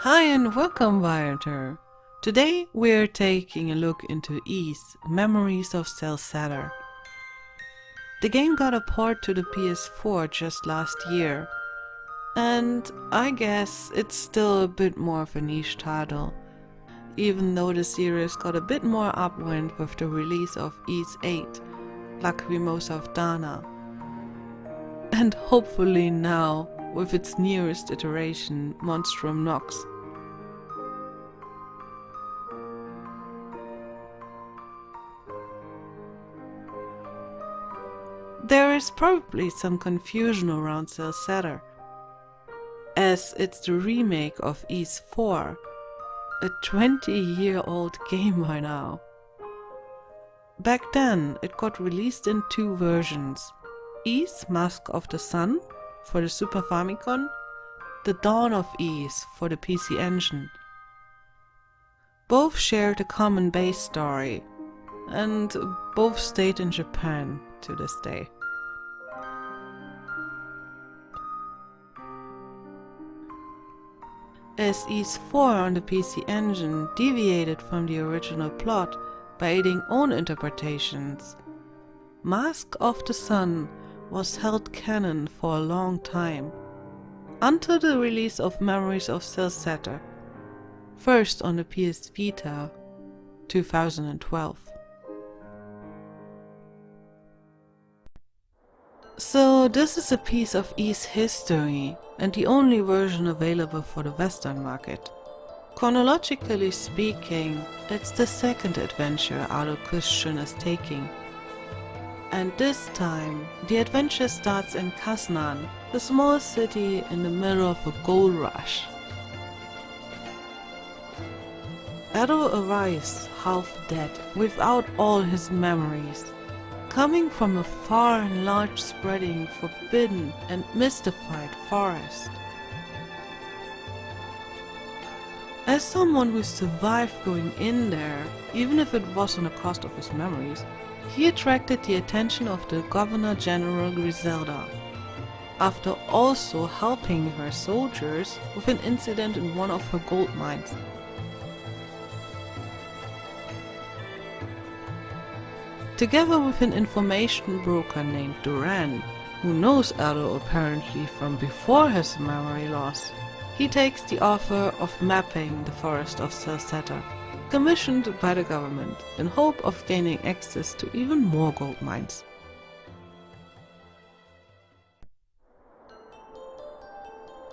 Hi and welcome, viator. Today we're taking a look into Ys Memories of Celceta. The game got a port to the PS4 just last year, and I guess it's still a bit more of a niche title, even though the series got a bit more upwind with the release of Ys 8, Lacrimosa of Dana, and hopefully now with its newest iteration, Monstrum Nox. There is probably some confusion around Celceta, as it's the remake of Ys 4, a 20-year-old game by now. Back then it got released in two versions, Ys Mask of the Sun for the Super Famicom, The Dawn of Ys for the PC Engine. Both shared a common base story, and both stayed in Japan to this day. As Ys 4 on the PC Engine deviated from the original plot by adding own interpretations, Mask of the Sun was held canon for a long time, until the release of Memories of Celceta, first on the PS Vita, 2012. So this is a piece of Ys history, and the only version available for the Western market. Chronologically speaking, it's the second adventure Ado Christian is taking. And this time, the adventure starts in Kaznan, a small city in the middle of a gold rush. Ado arrives half dead, without all his memories, coming from a far and large spreading, forbidden and mystified forest. As someone who survived going in there, even if it was on the cost of his memories, he attracted the attention of the Governor General Griselda, after also helping her soldiers with an incident in one of her gold mines. Together with an information broker named Duran, who knows Ado apparently from before his memory loss, he takes the offer of mapping the forest of Celceta, commissioned by the government, in hope of gaining access to even more gold mines.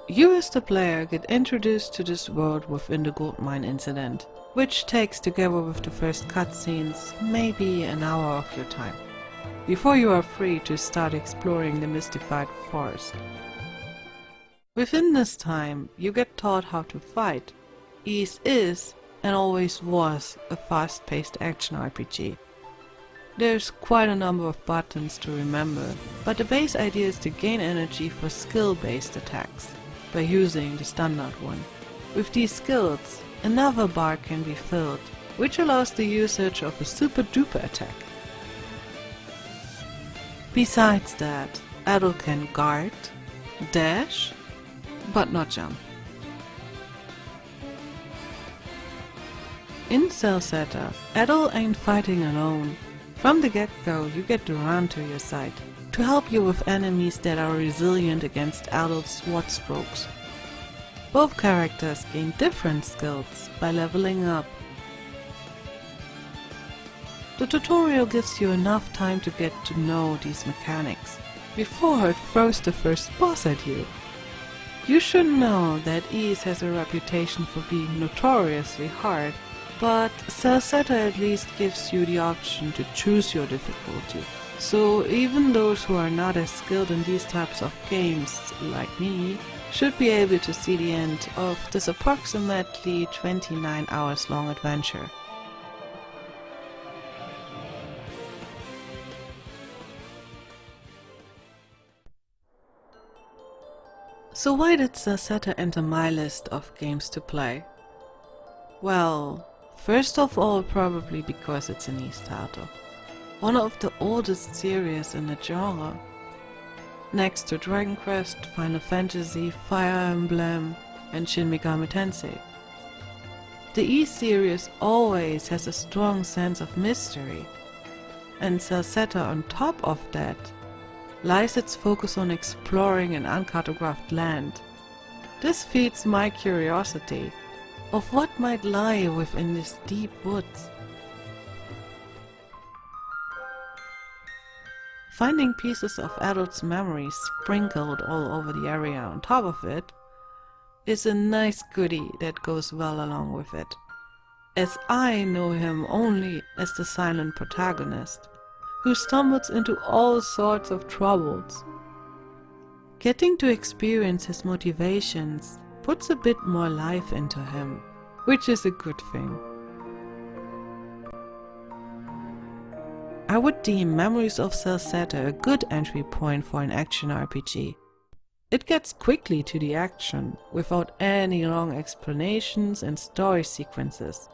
You as the player get introduced to this world within the gold mine incident, which takes, together with the first cutscenes, maybe an hour of your time, before you are free to start exploring the mystified forest. Within this time, you get taught how to fight. Ys is, and always was, a fast-paced action RPG. There's quite a number of buttons to remember, but the base idea is to gain energy for skill-based attacks, by using the standard one. With these skills, another bar can be filled, which allows the usage of a super duper attack. Besides that, Ado can guard, dash, but not jump. In Celceta, Ado ain't fighting alone. From the get-go, you get Duran to your side, to help you with enemies that are resilient against Ado's sword strokes. Both characters gain different skills by leveling up. The tutorial gives you enough time to get to know these mechanics, before it throws the first boss at you. You should know that Ys has a reputation for being notoriously hard, but Celceta at least gives you the option to choose your difficulty. So even those who are not as skilled in these types of games, like me, should be able to see the end of this approximately 29 hours long adventure. So why did Celceta enter my list of games to play? Well, first of all, probably because it's an Ys title, one of the oldest series in the genre. Next to Dragon Quest, Final Fantasy, Fire Emblem, and Shin Megami Tensei. The E-series always has a strong sense of mystery, and Celceta on top of that lies its focus on exploring an uncartographed land. This feeds my curiosity of what might lie within these deep woods. Finding pieces of adults' memories sprinkled all over the area on top of it is a nice goodie that goes well along with it, as I know him only as the silent protagonist, who stumbles into all sorts of troubles. Getting to experience his motivations puts a bit more life into him, which is a good thing. I would deem Memories of Celceta a good entry point for an action RPG. It gets quickly to the action, without any long explanations and story sequences.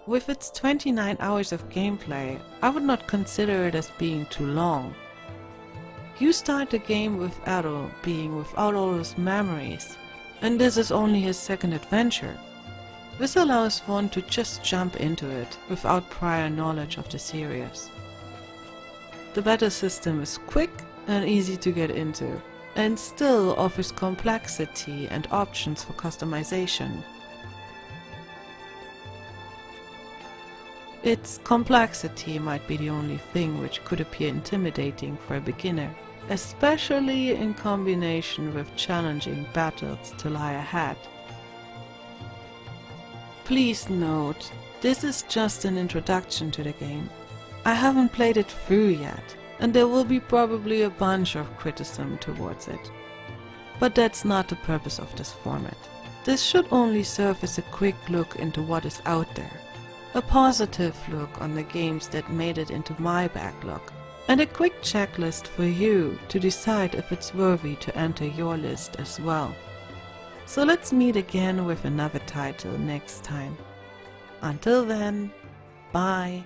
With its 29 hours of gameplay, I would not consider it as being too long. You start the game with Ado being without all his memories, and this is only his second adventure. This allows one to just jump into it without prior knowledge of the series. The battle system is quick and easy to get into, and still offers complexity and options for customization. Its complexity might be the only thing which could appear intimidating for a beginner, especially in combination with challenging battles to lie ahead. Please note, this is just an introduction to the game. I haven't played it through yet, and there will be probably a bunch of criticism towards it. But that's not the purpose of this format. This should only serve as a quick look into what is out there, a positive look on the games that made it into my backlog, and a quick checklist for you to decide if it's worthy to enter your list as well. So let's meet again with another title next time. Until then, bye.